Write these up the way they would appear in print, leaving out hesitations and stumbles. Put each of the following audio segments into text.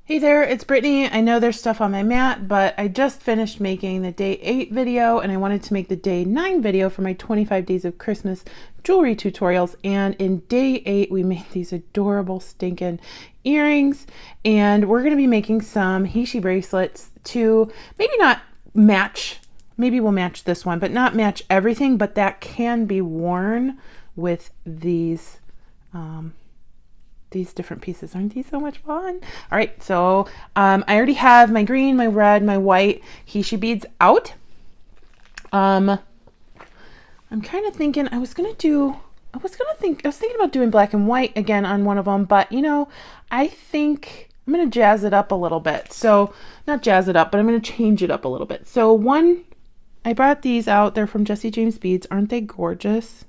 Hey there, it's Brittany. I know there's stuff on my mat, but I just finished making the day 8 video and I wanted to make the day 9 video for my 25 days of Christmas jewelry tutorials. And in day 8, we made these adorable stinking earrings, and we're going to be making some Heishi bracelets to maybe not match, maybe we'll match this one, but not match everything, but that can be worn with these different pieces. Aren't these so much fun? All right, so I already have my green, my red, my white Heishi beads out. I'm kind of thinking I was thinking about doing black and white again on one of them, but you know, I think I'm gonna jazz it up a little bit. So not jazz it up, but I'm gonna change it up a little bit. So I brought these out. They're from Jesse James Beads. Aren't they gorgeous?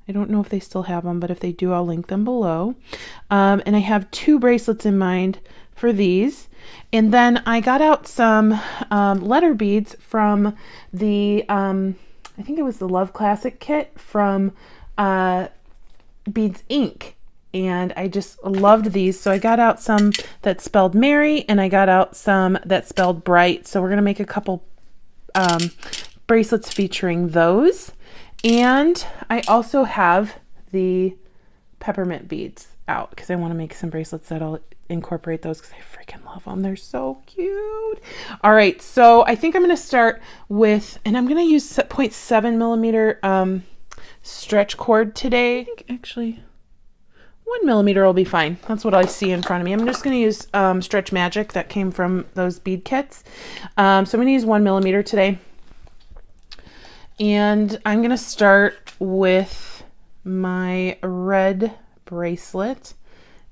I don't know if they still have them, but if they do, I'll link them below. And I have 2 bracelets in mind for these. And then I got out some letter beads from the, I think it was the Love Classic kit from Beads Inc. And I just loved these. So I got out some that spelled Mary, and I got out some that spelled Bright. So we're going to make a couple bracelets featuring those. And I also have the peppermint beads out because I want to make some bracelets that'll incorporate those because I freaking love them. They're so cute. All right, so I think I'm going to start with, and I'm going to use 0.7 millimeter stretch cord today. I think actually 1 millimeter will be fine. That's what I see in front of me. I'm just going to use Stretch Magic that came from those bead kits. So I'm going to use 1 millimeter today. And I'm going to start with my red bracelet,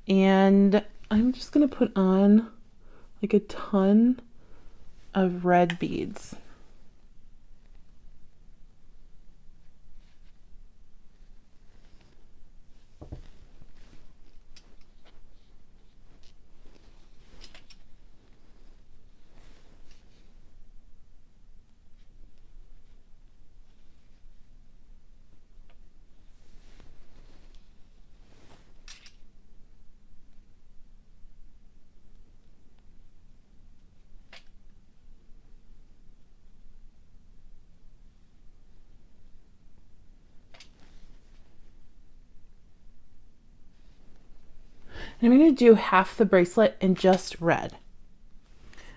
and I'm just going to put on like a ton of red beads. And I'm going to do half the bracelet in just red.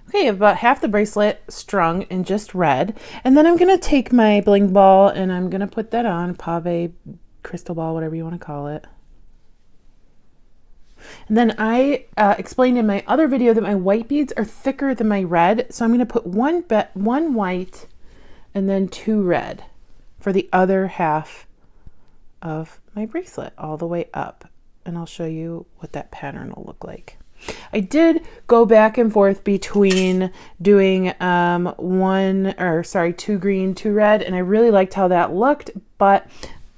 Okay, about half the bracelet strung in just red. And then I'm going to take my bling ball and I'm going to put that on, pave, crystal ball, whatever you want to call it. And then I explained in my other video that my white beads are thicker than my red. So I'm going to put one white and then 2 red for the other half of my bracelet all the way up. And I'll show you what that pattern will look like. I did go back and forth between doing 2 green, 2 red, and I really liked how that looked, but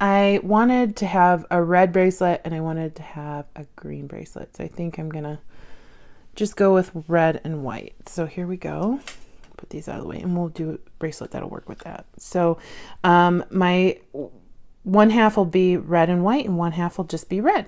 I wanted to have a red bracelet and I wanted to have a green bracelet. So I think I'm gonna just go with red and white. So here we go. Put these out of the way and we'll do a bracelet that'll work with that. So my one half will be red and white and one half will just be red.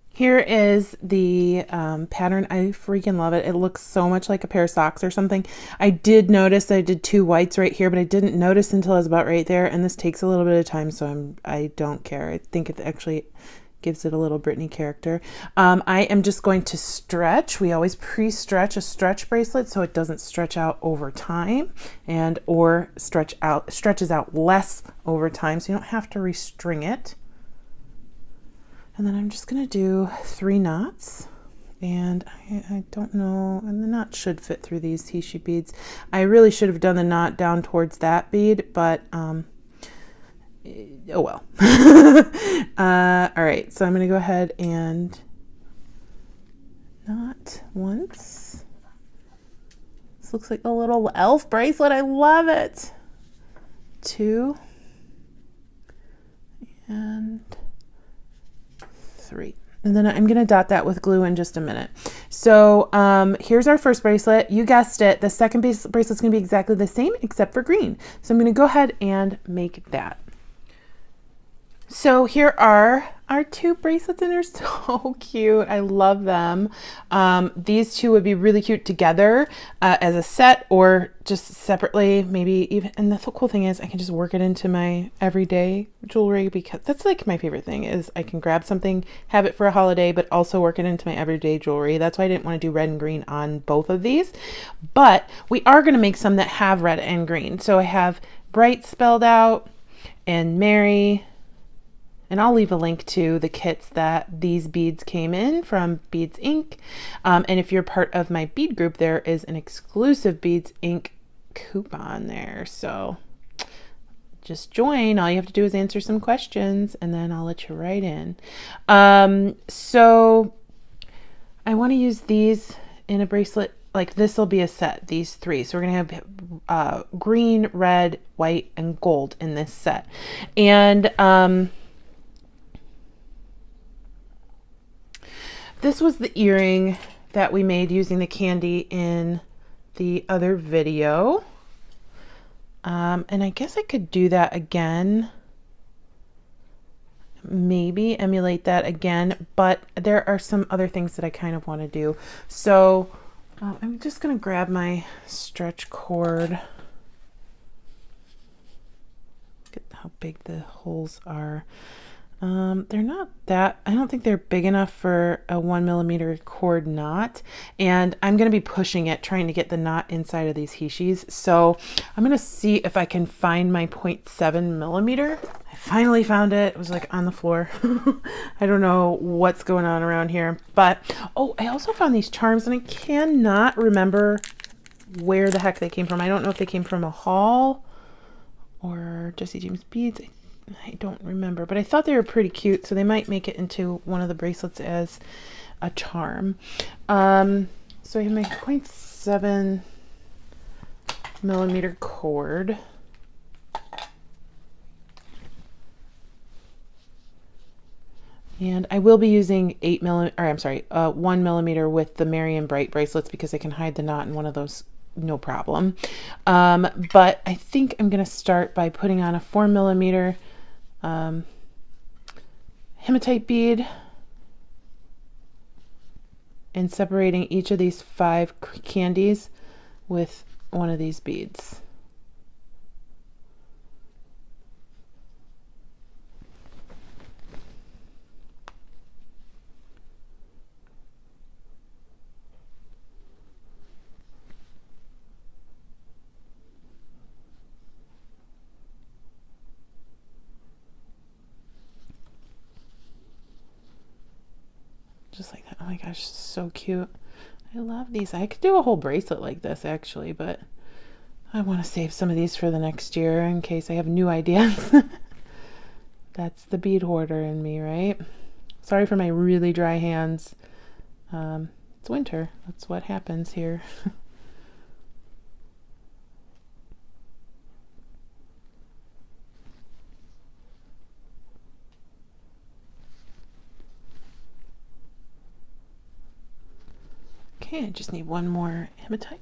Here is the pattern. I freaking love it. It looks so much like a pair of socks or something. I did notice that I did 2 whites right here, but I didn't notice until I was about right there. And this takes a little bit of time, so I don't care. I think it actually gives it a little Brittany character. I am just going to stretch. We always pre-stretch a stretch bracelet so it doesn't stretch out over time or stretches out less over time, so you don't have to restring it. And then I'm just going to do 3 knots, and I don't know, and the knot should fit through these Heishi beads. I really should have done the knot down towards that bead, but oh well. All right, so I'm going to go ahead and knot once. This looks like a little elf bracelet. I love it. 2 and 3. And then I'm going to dot that with glue in just a minute. So here's our first bracelet. You guessed it. The second bracelet's going to be exactly the same except for green. So I'm going to go ahead and make that. So here are our two bracelets, and they're so cute. I love them. These two would be really cute together as a set or just separately, maybe even. And the cool thing is I can just work it into my everyday jewelry, because that's like my favorite thing is I can grab something, have it for a holiday, but also work it into my everyday jewelry. That's why I didn't want to do red and green on both of these. But we are going to make some that have red and green. So I have Bright spelled out and Merry. And I'll leave a link to the kits that these beads came in from Beads Inc. And if you're part of my bead group, there is an exclusive Beads Inc. coupon there. So just join. All you have to do is answer some questions, and then I'll let you right in. So I want to use these in a bracelet. Like this will be a set, these three. So we're going to have green, red, white, and gold in this set. And this was the earring that we made using the candy in the other video. And I guess I could do that again. Maybe emulate that again, but there are some other things that I kind of want to do. So I'm just going to grab my stretch cord. Look at how big the holes are. They're not that, I don't think they're big enough for a 1mm cord knot, and I'm going to be pushing it, trying to get the knot inside of these Heishis. So I'm going to see if I can find my 0.7mm. I finally found it. It was like on the floor. I don't know what's going on around here, but oh, I also found these charms, and I cannot remember where the heck they came from. I don't know if they came from a haul or Jesse James Beads. I don't remember, but I thought they were pretty cute, so they might make it into one of the bracelets as a charm. So I have my 0.7mm cord. And I will be using 1mm with the Merry and Bright bracelets, because I can hide the knot in one of those no problem. But I think I'm going to start by putting on a 4mm hematite bead and separating each of these 5 candies with one of these beads. Just like that. Oh my gosh, so cute. I love these. I could do a whole bracelet like this actually, but I want to save some of these for the next year in case I have new ideas. That's the bead hoarder in me, right? Sorry for my really dry hands. It's winter. That's what happens here. Okay, I just need one more hematite.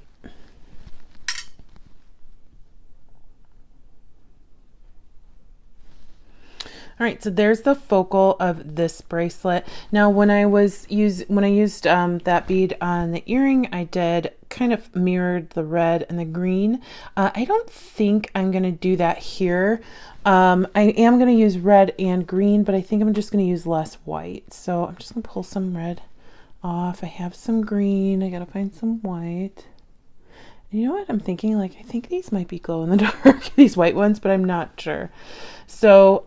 All right, so there's the focal of this bracelet. Now, when I used that bead on the earring, I did kind of mirrored the red and the green. I don't think I'm going to do that here. I am going to use red and green, but I think I'm just going to use less white. So I'm just going to pull some red off. I have some green. I got to find some white. You know what I'm thinking? Like, I think these might be glow in the dark, these white ones, but I'm not sure. So,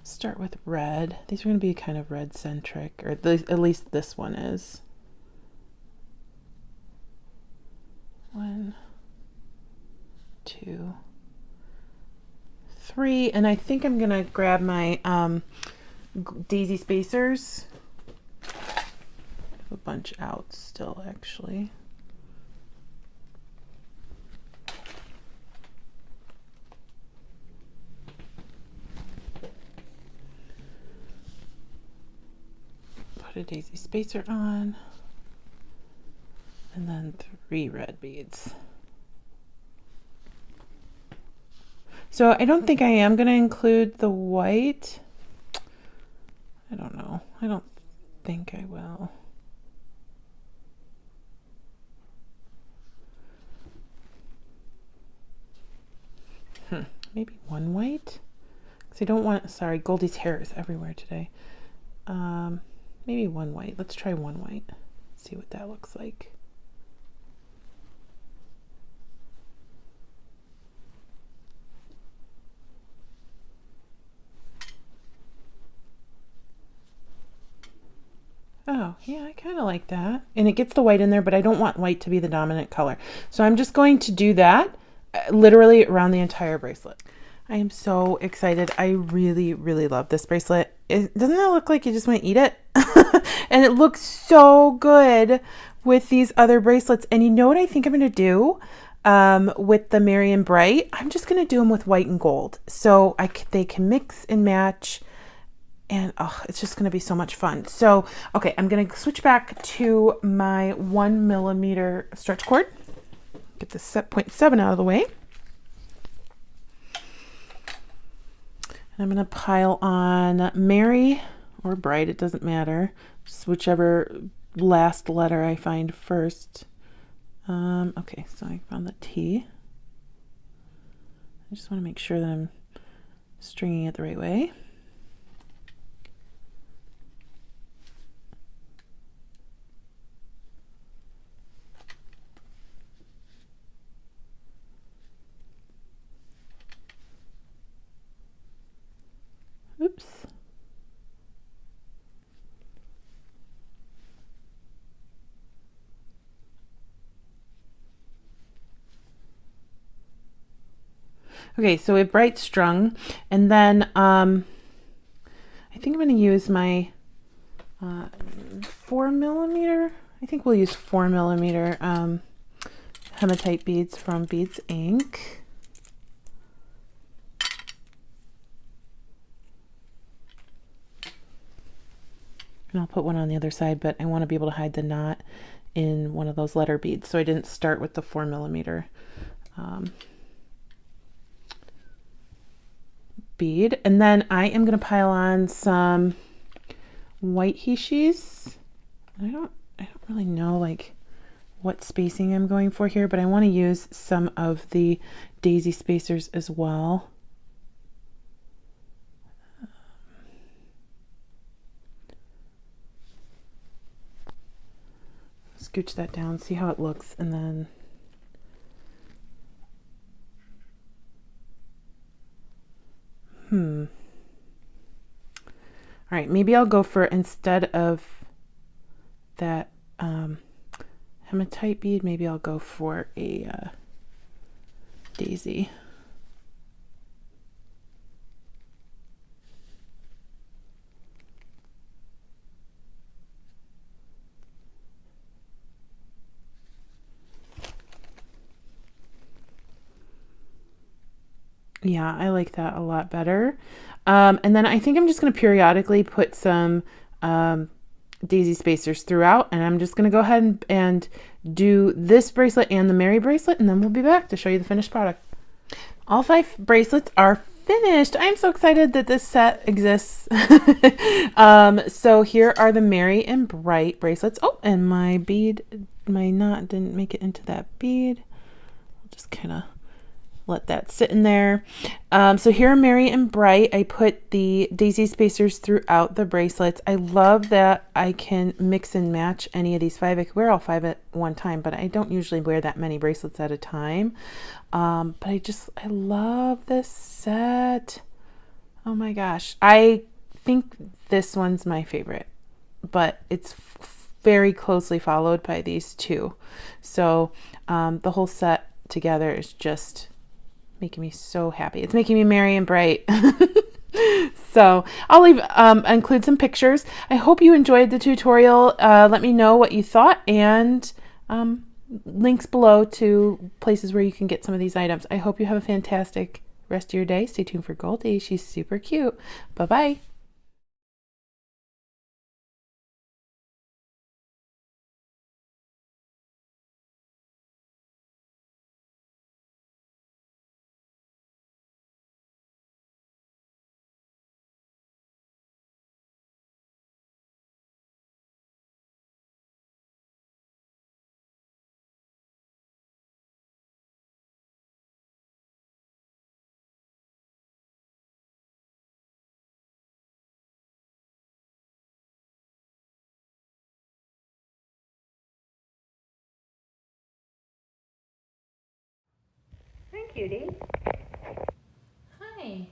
start with red. These are going to be kind of red centric, or at least this one is. 1, 2, 3, and I think I'm going to grab my daisy spacers. I have a bunch out still, actually. Put a daisy spacer on, and then 3 red beads. So I don't think I am going to include the white. I don't know. I don't think I will. Maybe one white? Because I don't want, sorry, Goldie's hair is everywhere today. Maybe one white. Let's try one white. See what that looks like. Oh, yeah, I kind of like that. And it gets the white in there, but I don't want white to be the dominant color. So I'm just going to do that literally around the entire bracelet. I am so excited. I really, really love this bracelet. Doesn't it look like you just want to eat it? And it looks so good with these other bracelets. And you know what I think I'm going to do with the Merry and Bright? I'm just going to do them with white and gold. So they can mix and match. And oh, it's just going to be so much fun. So, okay, I'm going to switch back to my 1mm stretch cord. Get the set 0.7 out of the way. And I'm going to pile on Merry or Bright, it doesn't matter. Just whichever last letter I find first. Okay, so I found the T. I just want to make sure that I'm stringing it the right way. Oops. Okay, so we have Bright strung, and then I think I'm going to use my 4mm. I think we'll use 4mm hematite beads from Beads Inc. And I'll put one on the other side, but I want to be able to hide the knot in one of those letter beads. So I didn't start with the 4mm bead. And then I am going to pile on some white Heishis. I don't really know like what spacing I'm going for here, but I want to use some of the daisy spacers as well. Scooch that down, see how it looks, and then all right, maybe I'll go for, instead of that hematite bead, maybe I'll go for a daisy. Yeah, I like that a lot better. And then I think I'm just going to periodically put some daisy spacers throughout, and I'm just going to go ahead and do this bracelet and the Merry bracelet, and then we'll be back to show you the finished product. All 5 bracelets are finished. I'm so excited that this set exists. So here are the Merry and Bright bracelets. Oh, and my bead, my knot didn't make it into that bead. I'll just kind of let that sit in there. So here are Merry and Bright. I put the daisy spacers throughout the bracelets. I love that I can mix and match any of these 5. I could wear all 5 at one time, but I don't usually wear that many bracelets at a time. But I love this set. Oh my gosh. I think this one's my favorite, but it's very closely followed by these 2. So the whole set together is just making me so happy. It's making me merry and bright. So I'll include some pictures. I hope you enjoyed the tutorial. Let me know what you thought, and links below to places where you can get some of these items. I hope you have a fantastic rest of your day. Stay tuned for Goldie. She's super cute. Bye-bye. cutie. Hi.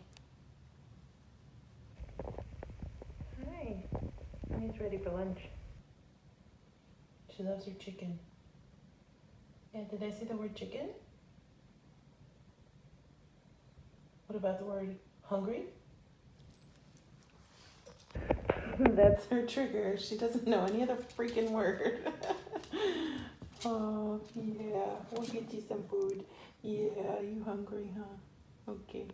Hi. He's ready for lunch. She loves her chicken. Yeah, did I say the word chicken? What about the word hungry? That's her trigger. She doesn't know any other freaking word. Oh, yeah. We'll get you some food. Yeah, you hungry, huh? Okay.